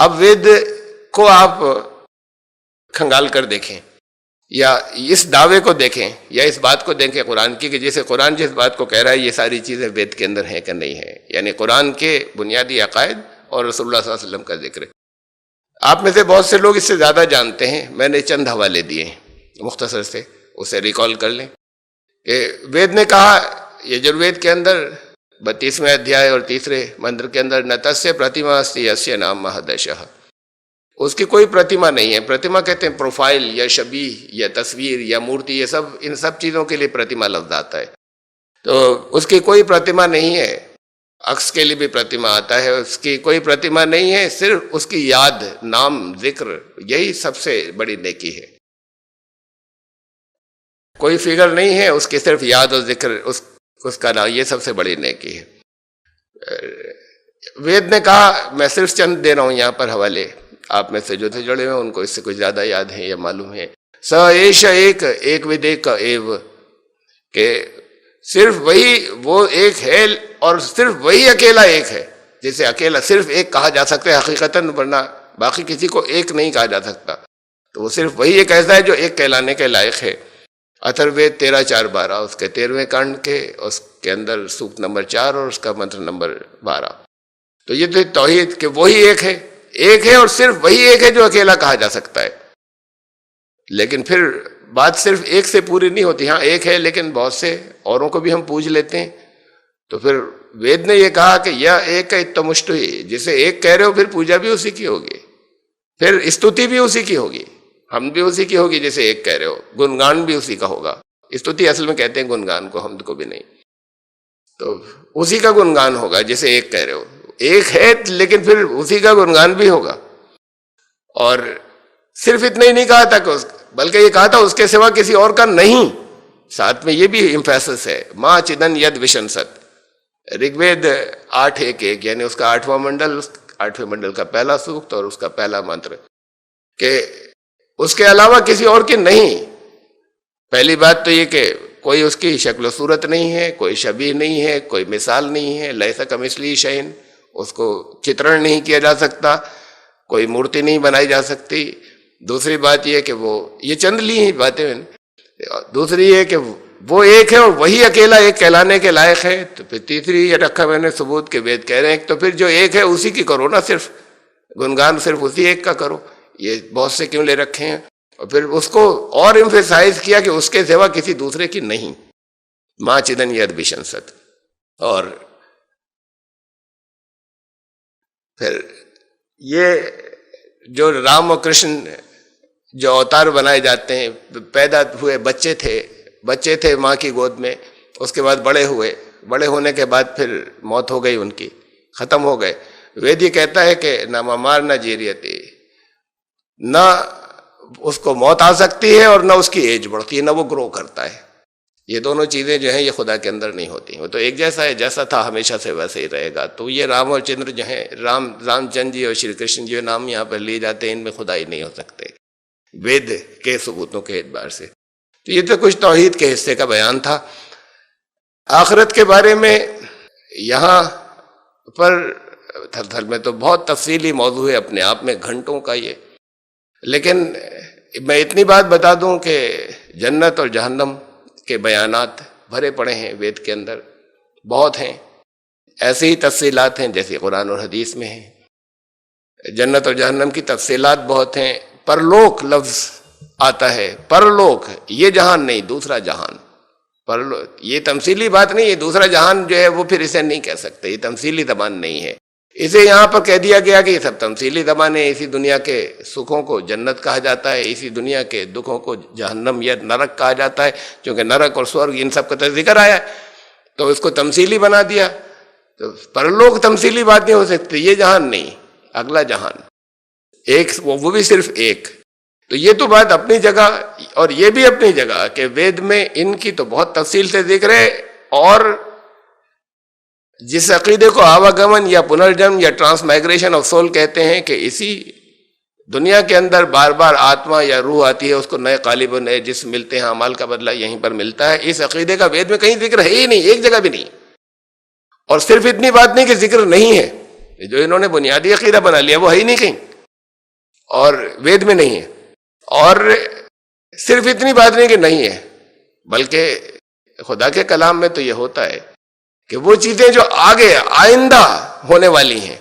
अब वेद को आप खंगाल कर देखें या इस दावे को देखें या इस बात को देखें कुरान की, कि जैसे कुरान जिस बात को कह रहा है ये सारी चीज़ें वेद के अंदर हैं कि नहीं है, यानी कुरान के बुनियादी अकायद और रसूलुल्लाह सल्लल्लाहु अलैहि वसल्लम का जिक्र। आप में से बहुत से लोग इससे ज़्यादा जानते हैं, मैंने चंद हवाले दिए हैं मुख्तसर से, उसे रिकॉल कर लें कि वेद ने कहा, यजुर्वेद के अंदर 32वें अध्याय और 3रे मंत्र के अंदर, न तस्य प्रतिमा अस्ति यस्य नाम महदशः, उसकी कोई प्रतिमा नहीं है। प्रतिमा कहते हैं प्रोफाइल या शबीह या तस्वीर या मूर्ति, ये सब, इन सब चीज़ों के लिए प्रतिमा लफ्ज़ आता है। तो उसकी कोई प्रतिमा नहीं है। अक्स के लिए भी प्रतिमा आता है, उसकी कोई प्रतिमा नहीं है, सिर्फ उसकी याद, नाम, जिक्र, यही सबसे बड़ी नेकी है। कोई फिगर नहीं है, उसकी सिर्फ याद और जिक्र, उसका नाम, ये सबसे बड़ी नेकी है। वेद ने कहा, मैं सिर्फ चंद दे रहा हूँ यहाँ पर हवाले, आप में से जो थे जुड़े हुए उनको इससे कुछ ज़्यादा याद है या मालूम है। स एष एक विदेक एव, के सिर्फ वही वो एक है और सिर्फ वही अकेला एक है। जैसे अकेला सिर्फ एक कहा जा सकता है हकीकतन, वरना बाकी किसी को एक नहीं कहा जा सकता, तो वो सिर्फ वही एक ऐसा है जो एक कहलाने के लायक है। अथर्ववेद 13:4-12, उसके 13वें कांड के, उसके अंदर सूक्त नंबर 4 और उसका मंत्र नंबर 12। तो ये तो तौहीद के वही एक है और सिर्फ वही एक है जो अकेला कहा जा सकता है। लेकिन फिर बात सिर्फ एक से पूरी नहीं होती। हाँ एक है, लेकिन बहुत से औरों को भी हम पूज लेते हैं। तो फिर वेद ने ये कहा कि यह एक है तो मुष्ट ही, जिसे एक कह रहे हो फिर पूजा भी उसी की होगी, फिर स्तुति भी उसी की होगी, हम भी उसी की होगी जैसे एक कह रहे हो, गुणगान भी उसी का होगा। स्तुति असल में कहते हैं गुणगान को, हमद को भी नहीं। तो उसी का गुणगान होगा जैसे एक कह रहे हो। एक है लेकिन फिर उसी का गुणगान भी होगा। और सिर्फ इतना ही नहीं कहा था कि बल्कि ये कहा था उसके सिवा किसी और का नहीं। साथ में ये भी इम्फेसिस है, माँ चिदन यद विशंसत, ऋग्वेद 8:1-1, यानी उसका 8वां मंडल, 8वें मंडल का पहला सूक्त और उसका पहला मंत्र, के उसके अलावा किसी और की नहीं। पहली बात तो ये कि कोई उसकी शक्ल सूरत नहीं है, कोई शबीह नहीं है, कोई मिसाल नहीं है, लैसा कमिस्ली शैइन, उसको चित्रण नहीं किया जा सकता, कोई मूर्ति नहीं बनाई जा सकती। दूसरी बात यह कि वो, ये चंद ली ही बातें, दूसरी ये कि वो एक है और वही अकेला एक कहलाने के लायक है। तो फिर तीसरी ये रखा मैंने सबूत के वेद कह रहे हैं, तो फिर जो एक है उसी की करो ना, सिर्फ गुणगान सिर्फ उसी एक का करो। ये बहुत से क्यों ले रखे हैं? और फिर उसको और एम्फेसाइज किया कि उसके सिवा किसी दूसरे की नहीं, माँ चिदन यद विशंसत। और फिर ये जो राम और कृष्ण जो अवतार बनाए जाते हैं, पैदा हुए बच्चे थे माँ की गोद में, उसके बाद बड़े हुए, बड़े होने के बाद फिर मौत हो गई उनकी, खत्म हो गए। वेद ये कहता है कि न ममार न जीरियती, न उसको मौत आ सकती है और न उसकी एज बढ़ती है, न वो ग्रो करता है। ये दोनों चीज़ें जो हैं ये खुदा के अंदर नहीं होती। वो तो एक जैसा है, जैसा था हमेशा से वैसे ही रहेगा। तो ये राम और चंद्र जो हैं, रामचंद्र जी और श्री कृष्ण जी नाम यहाँ पर लिए जाते हैं, इनमें खुदाई नहीं हो सकते वेद के सबूतों के एतबार से। तो ये तो कुछ तौहीद के हिस्से का बयान था। आखिरत के बारे में यहाँ पर थल में तो बहुत तफसीली मौजू है अपने आप में, घंटों का ये। लेकिन मैं इतनी बात बता दूं कि जन्नत और जहन्नम के बयानात भरे पड़े हैं वेद के अंदर, बहुत हैं। ऐसे ही तफसीलात हैं जैसे कुरान और हदीस में हैं। जन्नत और जहन्नम की तफसीलात बहुत हैं। परलोक लफ्ज आता है, परलोक, ये जहान नहीं, दूसरा जहान। परलोक ये तमसीली बात नहीं है, दूसरा जहान जो है वो फिर इसे नहीं कह सकते, ये तमसीली ज़बान नहीं है। इसे यहाँ पर कह दिया गया कि ये सब तमसीली ज़बान है। इसी दुनिया के सुखों को जन्नत कहा जाता है, इसी दुनिया के दुखों को जहन्नम या नरक कहा जाता है, क्योंकि नरक और स्वर्ग इन सब का तो जिक्र आया है, तो इसको तमसीली बना दिया। तो परलोक तमसीली बात नहीं हो सकती, ये जहान नहीं, अगला जहान एक, वो भी सिर्फ एक। तो ये तो बात अपनी जगह, और ये भी अपनी जगह कि वेद में इनकी तो बहुत तफसील से जिक्र है। और जिस अकीदे को आवागमन या पुनर्जन्म या ट्रांसमाइग्रेशन ऑफ सोल कहते हैं कि इसी दुनिया के अंदर बार बार आत्मा या रूह आती है, उसको नए कालिब और नए जिस्म मिलते हैं, अमाल का बदला यहीं पर मिलता है, इस अकीदे का वेद में कहीं जिक्र है ही नहीं, एक जगह भी नहीं। और सिर्फ इतनी बात नहीं कि जिक्र नहीं है, जो इन्होंने बुनियादी अकीदा बना लिया वो है ही नहीं कहीं। और वेद में नहीं है। और सिर्फ इतनी बात नहीं कि नहीं है, बल्कि खुदा के कलाम में तो यह होता है कि वो चीजें जो आगे आइंदा होने वाली हैं,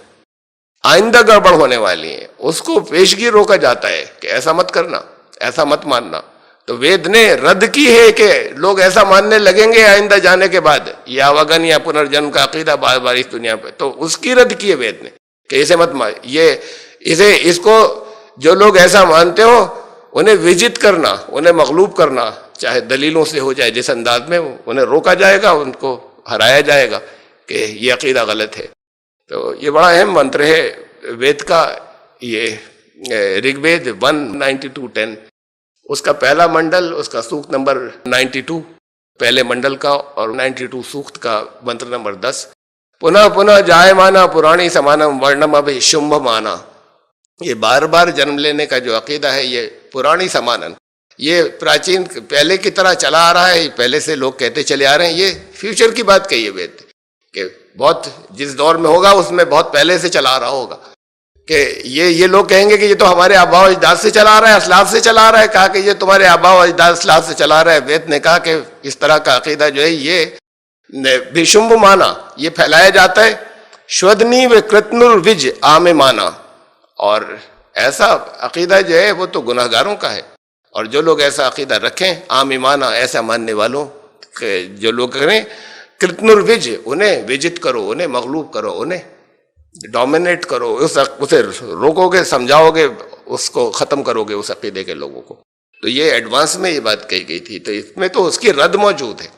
आइंदा गड़बड़ होने वाली हैं, उसको पेशगी रोका जाता है कि ऐसा मत करना, ऐसा मत मानना। तो वेद ने रद्द की है कि लोग ऐसा मानने लगेंगे आइंदा जाने के बाद, या आवागन या पुनर्जन्म का अकीदा बार बार इस दुनिया पे, तो उसकी रद्द की है वेद ने कि इसे मत मान, इसको जो लोग ऐसा मानते हो उन्हें विजित करना, उन्हें मगलूब करना, चाहे दलीलों से हो जाए जिस अंदाज में, उन्हें रोका जाएगा, उनको हराया जाएगा कि ये अकीदा गलत है। तो ये बड़ा अहम मंत्र है वेद का, ये ऋग्वेद 192:10, उसका पहला मंडल, उसका सूक्त नंबर 92 पहले मंडल का, और 92 सूक्त का मंत्र नंबर 10। पुनः पुनः जायमाना पुराणी समानम वर्णम अभि शुंभ माना। ये बार बार जन्म लेने का जो अकीदा है, ये पुरानी समानन, ये प्राचीन पहले की तरह चला आ रहा है, पहले से लोग कहते चले आ रहे हैं। ये फ्यूचर की बात कही है वेद कि बहुत जिस दौर में होगा उसमें बहुत पहले से चला आ रहा होगा, कि ये लोग कहेंगे कि ये तो हमारे आबा अजदाद से चला आ रहा है, असलाफ से चला आ रहा है। कहा कि ये तुम्हारे आबा अजदाद असलाफ से चला आ रहा है। वेद ने कहा कि इस तरह का अकीदा जो है ये विशुंभ माना, ये फैलाया जाता है। श्वदनी व कृतनुर विज आमे माना, और ऐसा अकीदा जो है वो तो गुनाहगारों का है। और जो लोग ऐसा अकीदा रखें, आम ईमाना, ऐसा मानने वालों जो लोग करें, कृतनुर विज, उन्हें विजित करो, उन्हें मगलूब करो, उन्हें डोमिनेट करो, उसे रोकोगे, समझाओगे, उसको ख़त्म करोगे उस अकीदे के लोगों को। तो ये एडवांस में ये बात कही गई थी, तो इसमें तो उसकी रद्द मौजूद है।